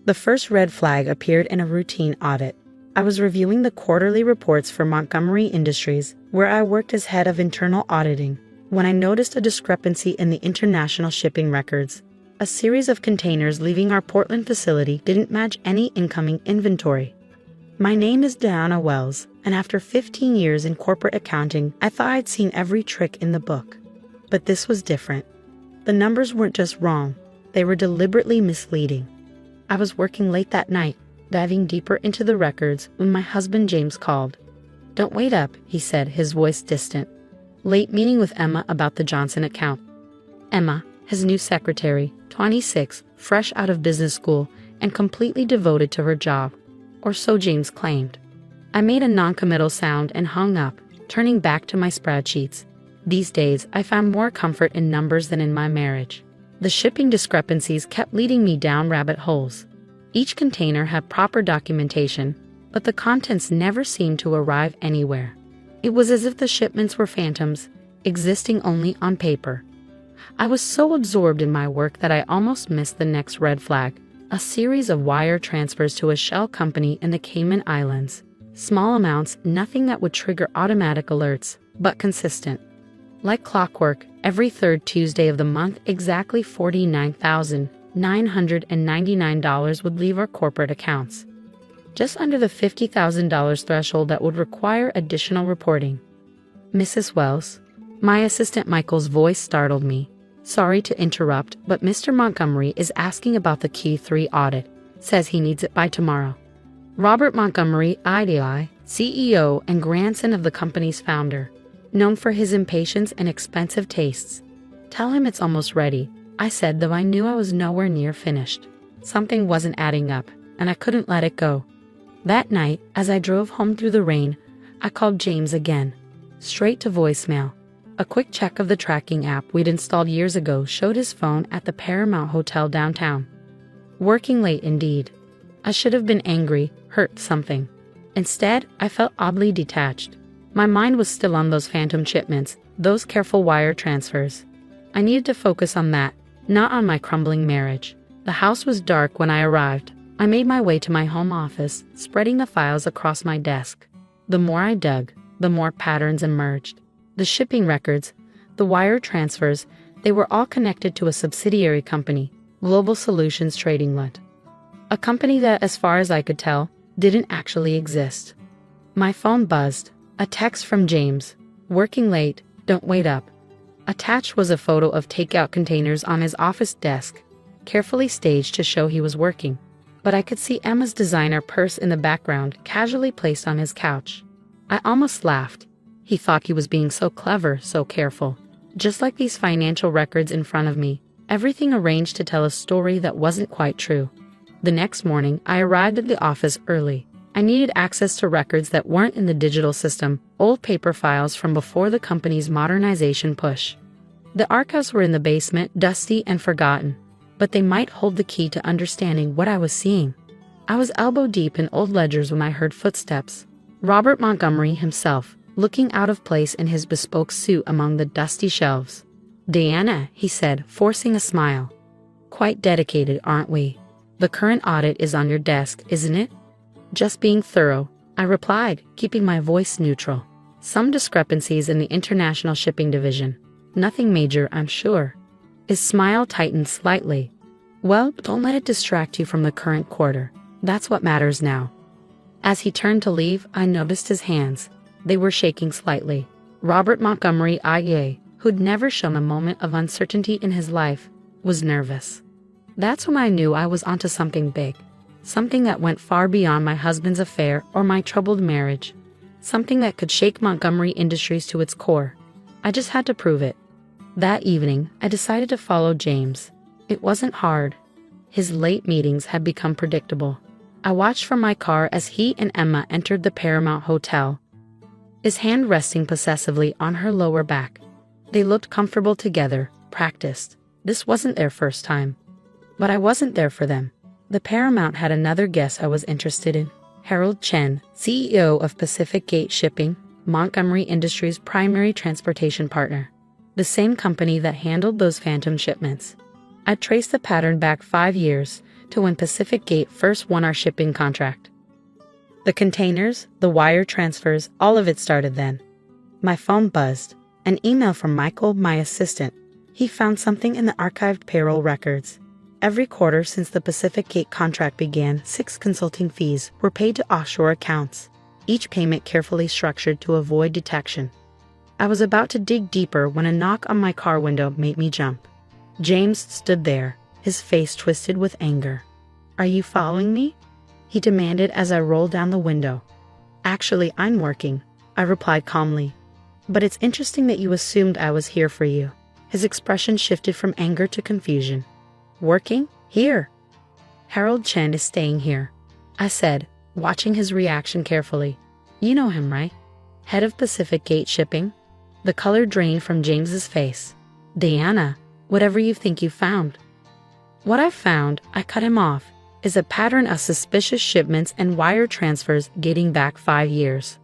The first red flag appeared in a routine audit. I was reviewing the quarterly reports for Montgomery Industries, where I worked as head of internal auditing, when I noticed a discrepancy in the international shipping records. A series of containers leaving our Portland facility didn't match any incoming inventory. My name is Diana Wells, and after 15 years in corporate accounting, I thought I'd seen every trick in the book. But this was different. The numbers weren't just wrong, they were deliberately misleading. I was working late that night, diving deeper into the records when my husband James called. "Don't wait up," he said, his voice distant. "Late meeting with Emma about the Johnson account." Emma, his new secretary, 26, fresh out of business school, and completely devoted to her job. Or so James claimed. I made a non-committal sound and hung up, turning back to my spreadsheets. These days, I found more comfort in numbers than in my marriage. The shipping discrepancies kept leading me down rabbit holes. Each container had proper documentation, but the contents never seemed to arrive anywhere. It was as if the shipments were phantoms, existing only on paper. I was so absorbed in my work that I almost missed the next red flag. A series of wire transfers to a shell company in the Cayman Islands. Small amounts, nothing that would trigger automatic alerts, but consistent. Like clockwork, every third Tuesday of the month, exactly $49,999 would leave our corporate accounts. Just under the $50,000 threshold that would require additional reporting. "Mrs. Wells?" My assistant Michael's voice startled me. "Sorry to interrupt, but Mr. Montgomery is asking about the Q3 audit. Says he needs it by tomorrow." Robert Montgomery, IDI, CEO and grandson of the company's founder, known for his impatience and expensive tastes. "Tell him it's almost ready," I said, though I knew I was nowhere near finished. Something wasn't adding up, and I couldn't let it go. That night, as I drove home through the rain, I called James again. Straight to voicemail. A quick check of the tracking app we'd installed years ago showed his phone at the Paramount Hotel downtown. Working late indeed. I should have been angry, hurt, something. Instead, I felt oddly detached. My mind was still on those phantom shipments, those careful wire transfers. I needed to focus on that, not on my crumbling marriage. The house was dark when I arrived. I made my way to my home office, spreading the files across my desk. The more I dug, the more patterns emerged. The shipping records, the wire transfers, they were all connected to a subsidiary company, Global Solutions Trading Lit. A company that, as far as I could tell, didn't actually exist. My phone buzzed. A text from James. "Working late, don't wait up." Attached was a photo of takeout containers on his office desk, carefully staged to show he was working. But I could see Emma's designer purse in the background, casually placed on his couch. I almost laughed. He thought he was being so clever, so careful. Just like these financial records in front of me, everything arranged to tell a story that wasn't quite true. The next morning, I arrived at the office early. I needed access to records that weren't in the digital system, old paper files from before the company's modernization push. The archives were in the basement, dusty and forgotten, but they might hold the key to understanding what I was seeing. I was elbow deep in old ledgers when I heard footsteps. Robert Montgomery himself, looking out of place in his bespoke suit among the dusty shelves. "Diana," he said, forcing a smile. "Quite dedicated, aren't we? The current audit is on your desk, isn't it?" "Just being thorough," I replied, keeping my voice neutral. "Some discrepancies in the international shipping division. Nothing major, I'm sure." His smile tightened slightly. "Well, don't let it distract you from the current quarter. That's what matters now." As he turned to leave, I noticed his hands. They were shaking slightly. Robert Montgomery, IA, who'd never shown a moment of uncertainty in his life, was nervous. That's when I knew I was onto something big. Something that went far beyond my husband's affair or my troubled marriage. Something that could shake Montgomery Industries to its core. I just had to prove it. That evening, I decided to follow James. It wasn't hard. His late meetings had become predictable. I watched from my car as he and Emma entered the Paramount Hotel, his hand resting possessively on her lower back. They looked comfortable together, practiced. This wasn't their first time. But I wasn't there for them. The Paramount had another guest I was interested in. Harold Chen, CEO of Pacific Gate Shipping, Montgomery Industries' primary transportation partner. The same company that handled those phantom shipments. I traced the pattern back 5 years, to when Pacific Gate first won our shipping contract. The containers, the wire transfers, all of it started then. My phone buzzed. An email from Michael, my assistant. He found something in the archived payroll records. Every quarter since the Pacific Gate contract began, 6 consulting fees were paid to offshore accounts, each payment carefully structured to avoid detection. I was about to dig deeper when a knock on my car window made me jump. James stood there, his face twisted with anger. "Are you following me?" he demanded as I rolled down the window. "Actually, I'm working," I replied calmly. "But it's interesting that you assumed I was here for you." His expression shifted from anger to confusion. "Working? Here?" "Harold Chen is staying here," I said, watching his reaction carefully. "You know him, right? Head of Pacific Gate Shipping?" The color drained from James's face. "Diana, whatever you think you found." "What I found," I cut him off, "is a pattern of suspicious shipments and wire transfers dating back 5 years.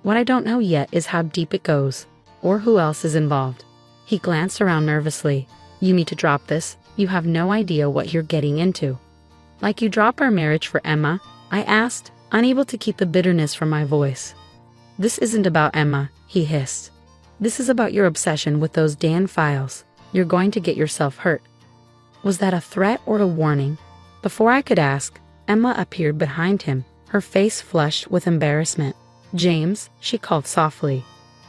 What I don't know yet is how deep it goes, or who else is involved." He glanced around nervously. "You need to drop this. You have no idea what you're getting into." "Like you drop our marriage for Emma?" I asked, unable to keep the bitterness from my voice. "This isn't about Emma," he hissed. "This is about your obsession with those damn files. You're going to get yourself hurt." Was that a threat or a warning? Before I could ask, Emma appeared behind him, her face flushed with embarrassment. "James," she called softly.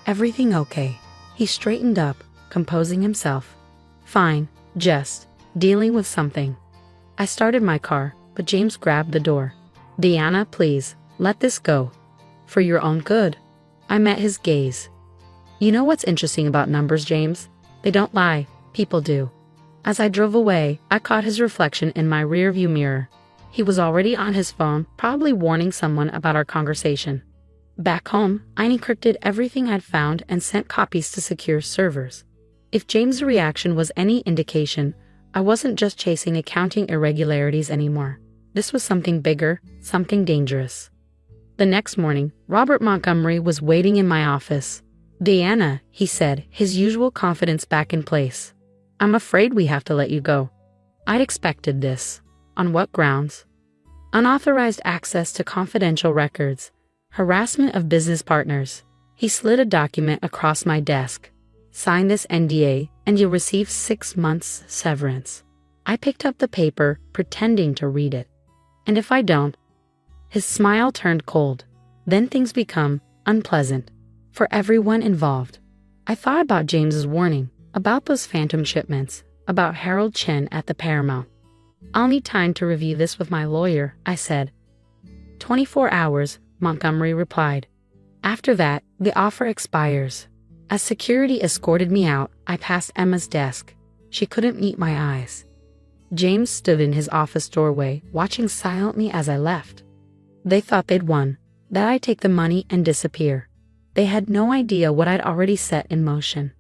"Everything okay?" He straightened up, composing himself. "Fine, just dealing with something." I started my car, but James grabbed the door. "Diana, please, let this go. For your own good." I met his gaze. "You know what's interesting about numbers, James? They don't lie, people do." As I drove away, I caught his reflection in my rearview mirror. He was already on his phone, probably warning someone about our conversation. Back home, I encrypted everything I'd found and sent copies to secure servers. If James' reaction was any indication, I wasn't just chasing accounting irregularities anymore. This was something bigger, something dangerous. The next morning, Robert Montgomery was waiting in my office. "Diana," he said, his usual confidence back in place. "I'm afraid we have to let you go." I'd expected this. On what grounds? Unauthorized access to confidential records. Harassment of business partners. He slid a document across my desk. "Sign this NDA, and you'll receive 6 months severance." I picked up the paper, pretending to read it. "And if I don't?" His smile turned cold. "Then things become unpleasant. For everyone involved." I thought about James's warning, about those phantom shipments, about Harold Chen at the Paramount. "I'll need time to review this with my lawyer," I said. 24 hours, Montgomery replied. "After that, the offer expires." As security escorted me out, I passed Emma's desk. She couldn't meet my eyes. James stood in his office doorway, watching silently as I left. They thought they'd won, that I'd take the money and disappear. They had no idea what I'd already set in motion.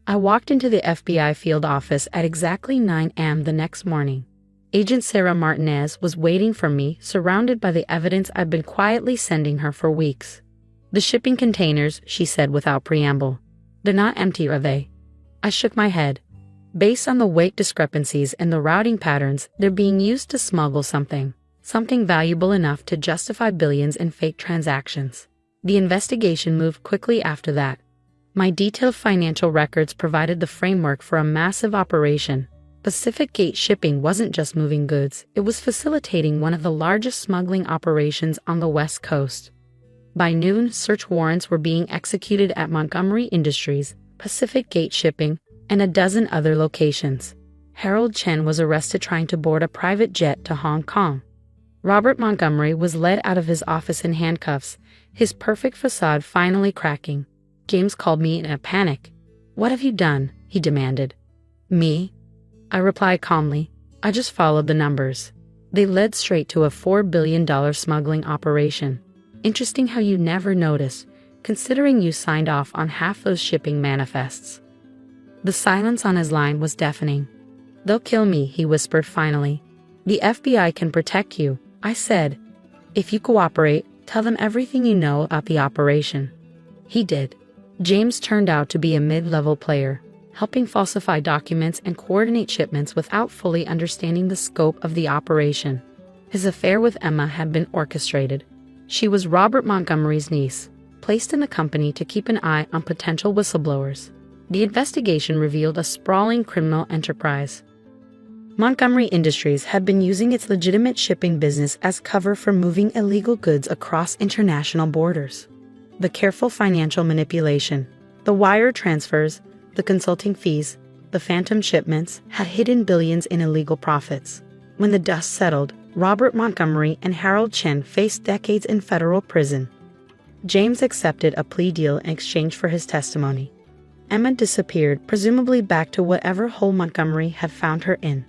I walked into the FBI field office at exactly 9 a.m. the next morning. Agent Sarah Martinez was waiting for me, surrounded by the evidence I'd been quietly sending her for weeks. "The shipping containers," she said without preamble. "They're not empty, are they?" I shook my head. "Based on the weight discrepancies and the routing patterns, they're being used to smuggle something valuable enough to justify billions in fake transactions." The investigation moved quickly after that. My detailed financial records provided the framework for a massive operation. Pacific Gate Shipping wasn't just moving goods, it was facilitating one of the largest smuggling operations on the West Coast. By noon, search warrants were being executed at Montgomery Industries, Pacific Gate Shipping, and a dozen other locations. Harold Chen was arrested trying to board a private jet to Hong Kong. Robert Montgomery was led out of his office in handcuffs, his perfect facade finally cracking. James called me in a panic. "What have you done?" he demanded. "Me?" I replied calmly. "I just followed the numbers. They led straight to a $4 billion smuggling operation. Interesting how you never noticed, considering you signed off on half those shipping manifests." The silence on his line was deafening. "They'll kill me," he whispered finally. "The FBI can protect you," I said. "If you cooperate, tell them everything you know about the operation." He did. James turned out to be a mid-level player. helping falsify documents and coordinate shipments without fully understanding the scope of the operation. His affair with Emma had been orchestrated. She was Robert Montgomery's niece, placed in the company to keep an eye on potential whistleblowers. The investigation revealed a sprawling criminal enterprise. Montgomery Industries had been using its legitimate shipping business as cover for moving illegal goods across international borders. The careful financial manipulation, the wire transfers, the consulting fees, the phantom shipments had hidden billions in illegal profits. When the dust settled, Robert Montgomery and Harold Chen faced decades in federal prison. James accepted a plea deal in exchange for his testimony. Emma disappeared, presumably back to whatever hole Montgomery had found her in.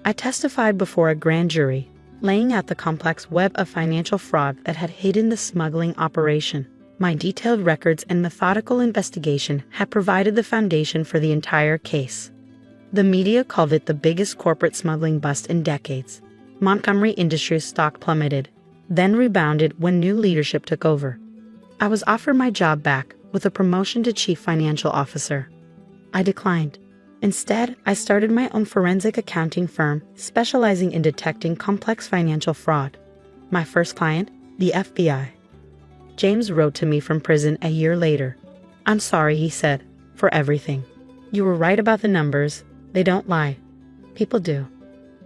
I testified before a grand jury, laying out the complex web of financial fraud that had hidden the smuggling operation. My detailed records and methodical investigation had provided the foundation for the entire case. The media called it the biggest corporate smuggling bust in decades. Montgomery Industries stock plummeted, then rebounded when new leadership took over. I was offered my job back with a promotion to chief financial officer. I declined. Instead, I started my own forensic accounting firm specializing in detecting complex financial fraud. My first client, the FBI. James wrote to me from prison a year later. "I'm sorry," he said, "for everything. You were right about the numbers. They don't lie. People do."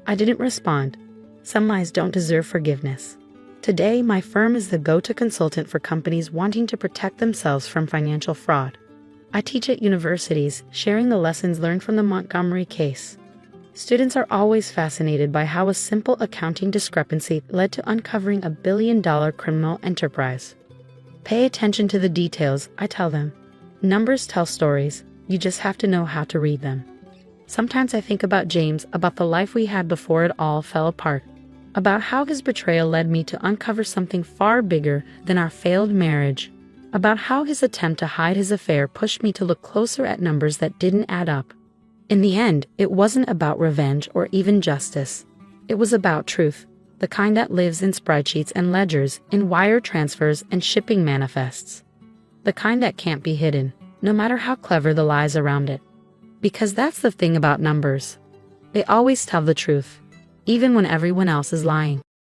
I didn't respond. Some lies don't deserve forgiveness. Today, my firm is the go-to consultant for companies wanting to protect themselves from financial fraud. I teach at universities, sharing the lessons learned from the Montgomery case. Students are always fascinated by how a simple accounting discrepancy led to uncovering a billion-dollar criminal enterprise. Pay attention to the details, I tell them. Numbers tell stories, you just have to know how to read them. Sometimes I think about James, about the life we had before it all fell apart, about how his betrayal led me to uncover something far bigger than our failed marriage, about how his attempt to hide his affair pushed me to look closer at numbers that didn't add up. In the end, it wasn't about revenge or even justice. It was about truth, the kind that lives in spreadsheets and ledgers, in wire transfers and shipping manifests. The kind that can't be hidden, no matter how clever the lies around it. Because that's the thing about numbers. They always tell the truth, even when everyone else is lying.